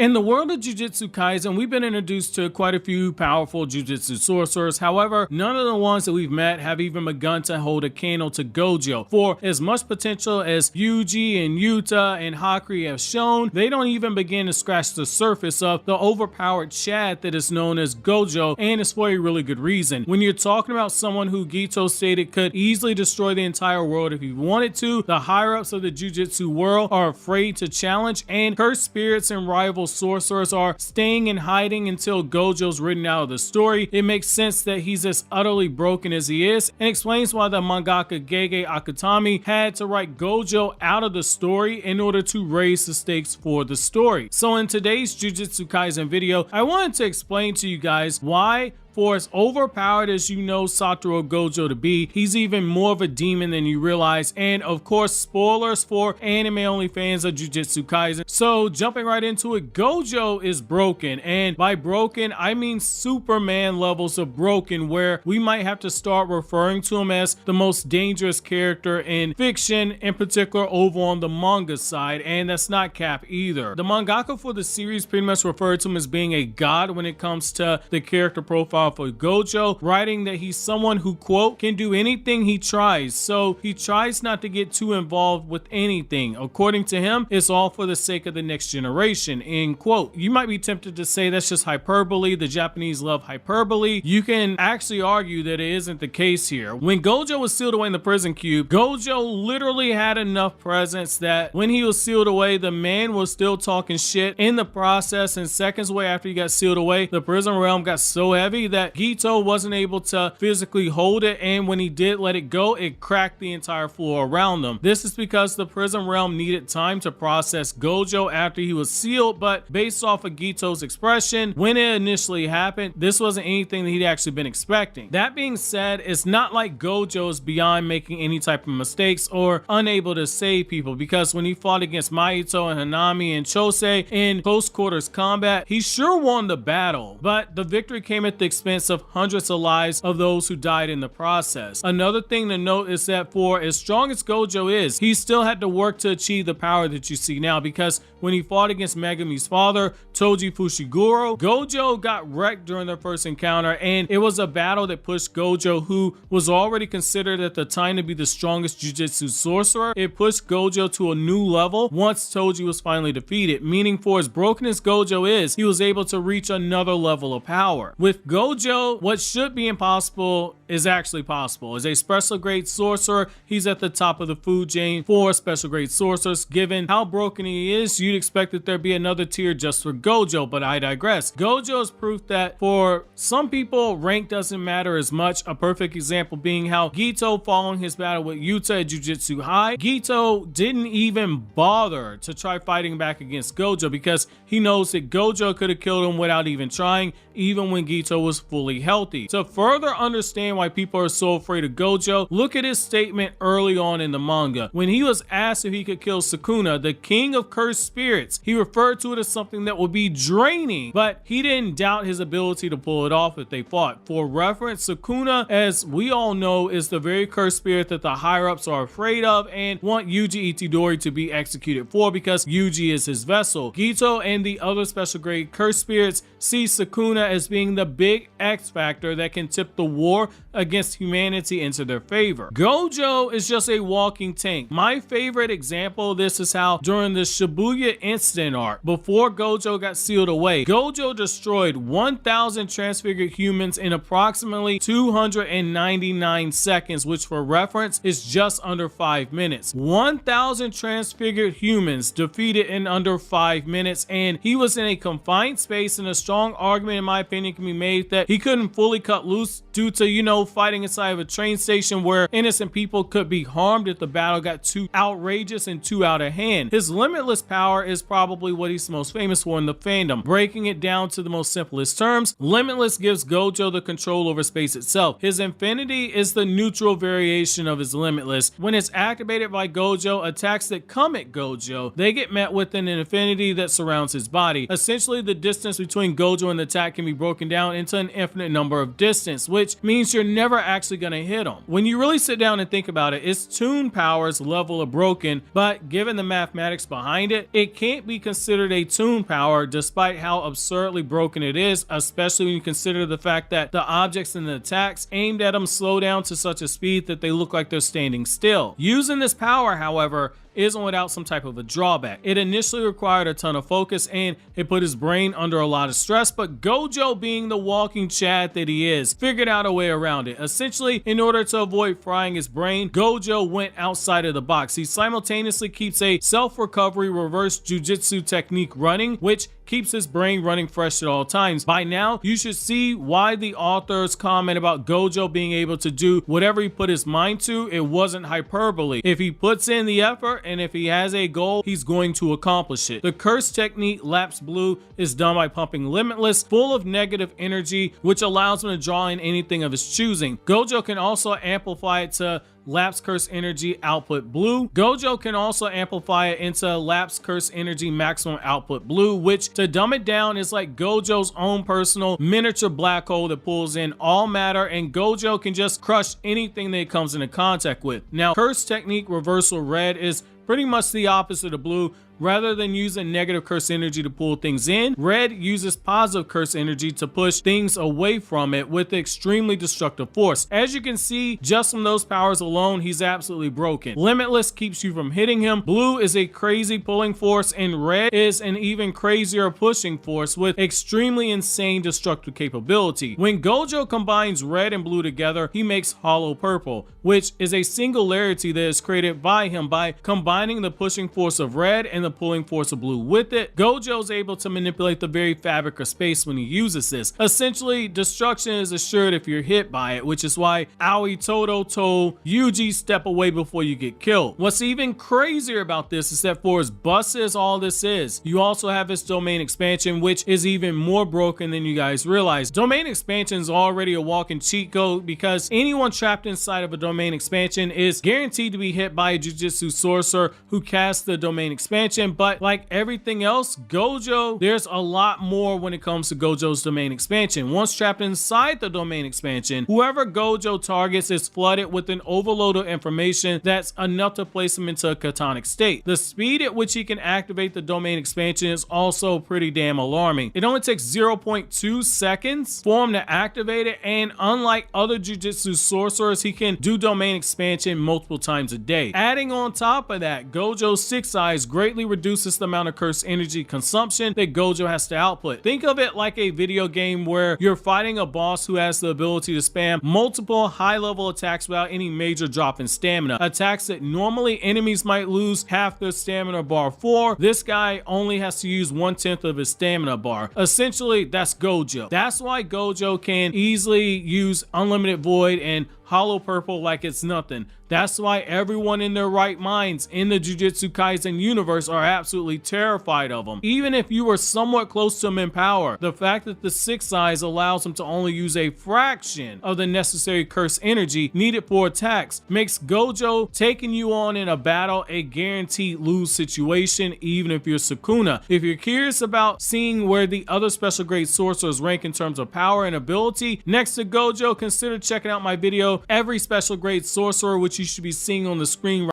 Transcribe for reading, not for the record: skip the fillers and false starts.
In the world of Jujutsu Kaisen, we've been introduced to quite a few powerful Jujutsu Sorcerers. However, none of the ones that we've met have even begun to hold a candle to Gojo. For as much potential as Yuji and Yuta and Hakri have shown, they don't even begin to scratch the surface of the overpowered Chad that is known as Gojo, and it's for a really good reason. When you're talking about someone who Geto stated could easily destroy the entire world if he wanted to, the higher-ups of the Jujutsu world are afraid to challenge, and cursed spirits and rival sorcerers are staying in hiding until Gojo's written out of the story. It makes sense that he's as utterly broken as he is, and explains why the mangaka Gege Akutami had to write Gojo out of the story in order to raise the stakes for the story. So in today's Jujutsu Kaisen video, I wanted to explain to you guys why, for as overpowered as you know Satoru Gojo to be, he's even more of a demon than you realize. And of course, spoilers for anime-only fans of Jujutsu Kaisen. So jumping right into it, Gojo is broken. And by broken, I mean Superman levels of broken, where we might have to start referring to him as the most dangerous character in fiction, in particular over on the manga side. And that's not cap either. The mangaka for the series pretty much referred to him as being a god when it comes to the character profile for Gojo, writing that he's someone who, quote, can do anything he tries, so he tries not to get too involved with anything. According to him, it's all for the sake of the next generation, end quote. You might be tempted to say that's just hyperbole. The Japanese love hyperbole. You can actually argue that it isn't the case here. When Gojo was sealed away in the prison cube, Gojo literally had enough presence that when he was sealed away, the man was still talking shit in the process, and seconds away after he got sealed away, the prison realm got so heavy that Geto wasn't able to physically hold it, and when he did let it go, it cracked the entire floor around them. This is because the prison realm needed time to process Gojo after he was sealed, but based off of Geto's expression, when it initially happened, this wasn't anything that he'd actually been expecting. That being said, it's not like Gojo is beyond making any type of mistakes or unable to save people, because when he fought against Mahito and Hanami and Chose in close quarters combat, he sure won the battle, but the victory came at the expense of hundreds of lives of those who died in the process. Another thing to note is that for as strong as Gojo is, he still had to work to achieve the power that you see now, because when he fought against Megumi's father, Toji Fushiguro, Gojo got wrecked during their first encounter, and it was a battle that pushed Gojo, who was already considered at the time to be the strongest Jujutsu sorcerer. It pushed Gojo to a new level once Toji was finally defeated, meaning for as broken as Gojo is, he was able to reach another level of power. With Gojo, what should be impossible is actually possible. As a special grade sorcerer, he's at the top of the food chain for special grade sorcerers. Given how broken he is, you'd expect that there'd be another tier just for Gojo, but I digress. Gojo is proof that for some people, rank doesn't matter as much. A perfect example being how Geto, following his battle with Yuta at Jujutsu High, Geto didn't even bother to try fighting back against Gojo because he knows that Gojo could have killed him without even trying, even when Geto was fully healthy. To further understand why people are so afraid of Gojo, look at his statement early on in the manga. When he was asked if he could kill Sukuna, the king of cursed spirits, he referred to it as something that would be draining, but he didn't doubt his ability to pull it off if they fought. For reference, Sukuna, as we all know, is the very cursed spirit that the higher-ups are afraid of and want Yuji Itadori to be executed for, because Yuji is his vessel. Geto and the other special grade cursed spirits see Sukuna as being the big X factor that can tip the war against humanity into their favor. Gojo is just a walking tank. My favorite example of this is how during the Shibuya incident arc, before Gojo got sealed away, Gojo destroyed 1,000 transfigured humans in approximately 299 seconds, which for reference is just under 5 minutes. 1,000 transfigured humans defeated in under 5 minutes, and he was in a confined space, and a strong argument in my opinion can be made that he couldn't fully cut loose due to, you know, fighting inside of a train station where innocent people could be harmed if the battle got too outrageous and too out of hand. His limitless power is probably what he's most famous for in the fandom. Breaking it down to the most simplest terms, Limitless gives Gojo the control over space itself. His infinity is the neutral variation of his Limitless. When it's activated by Gojo, attacks that come at Gojo, they get met with an infinity that surrounds his body. Essentially, the distance between Gojo and the attack can be broken down into an infinite number of distance, which means you're never actually going to hit him. When you really sit down and think about it, its tune power's level of broken, but given the mathematics behind it, it can't be considered a tune power despite how absurdly broken it is, especially when you consider the fact that the objects and the attacks aimed at them slow down to such a speed that they look like they're standing still. Using this power, however, isn't without some type of a drawback. It initially required a ton of focus and it put his brain under a lot of stress, but Gojo, being the walking Chad that he is, figured out a way around it. Essentially, in order to avoid frying his brain, Gojo went outside of the box. He simultaneously keeps a self-recovery reverse jujitsu technique running, which keeps his brain running fresh at all times. By now, you should see why the author's comment about Gojo being able to do whatever he put his mind to, it wasn't hyperbole. If he puts in the effort and if he has a goal, he's going to accomplish it. The curse technique, Lapse Blue, is done by pumping Limitless, full of negative energy, which allows him to draw in anything of his choosing. Gojo can also amplify it to Lapse Curse Energy Output Blue. Gojo can also amplify it into Lapse Curse Energy Maximum Output Blue, which, to dumb it down, is like Gojo's own personal miniature black hole that pulls in all matter, and Gojo can just crush anything that it comes into contact with. Now, Curse Technique Reversal Red is pretty much the opposite of blue. Rather than using negative curse energy to pull things in, red uses positive curse energy to push things away from it with extremely destructive force. As you can see, just from those powers alone, he's absolutely broken. Limitless keeps you from hitting him. Blue is a crazy pulling force, and red is an even crazier pushing force with extremely insane destructive capability. When Gojo combines red and blue together, he makes hollow purple, which is a singularity that is created by him by combining the pushing force of red and the pulling force of blue with it. Gojo's able to manipulate the very fabric of space when he uses this. Essentially, destruction is assured if you're hit by it, which is why Aoi Todo told Yuji step away before you get killed. What's even crazier about this is that for as busted as all this is, you also have its domain expansion, which is even more broken than you guys realize. Domain expansion is already a walking cheat code because anyone trapped inside of a domain expansion is guaranteed to be hit by a Jujutsu Sorcerer who casts the domain expansion. But like everything else, Gojo, there's a lot more when it comes to Gojo's domain expansion. Once trapped inside the domain expansion, whoever Gojo targets is flooded with an overload of information that's enough to place him into a catonic state. The speed at which he can activate the domain expansion is also pretty damn alarming. It only takes 0.2 seconds for him to activate it, and unlike other Jujutsu Sorcerers, he can do domain expansion multiple times a day. Adding on top of that, Gojo's Six Eyes greatly reduces the amount of curse energy consumption that Gojo has to output. Think of it like a video game where you're fighting a boss who has the ability to spam multiple high-level attacks without any major drop in stamina. Attacks that normally enemies might lose half their stamina bar for, this guy only has to use 1/10 of his stamina bar. Essentially, that's Gojo. That's why Gojo can easily use Unlimited Void and Hollow Purple like it's nothing. That's why everyone in their right minds in the Jujutsu Kaisen universe are absolutely terrified of him. Even if you were somewhat close to him in power, the fact that the Six Eyes allows him to only use a fraction of the necessary curse energy needed for attacks makes Gojo taking you on in a battle a guaranteed lose situation, even if you're Sukuna. If you're curious about seeing where the other special grade sorcerers rank in terms of power and ability, next to Gojo, consider checking out my video, Every Special Grade Sorcerer, which you should be seeing on the screen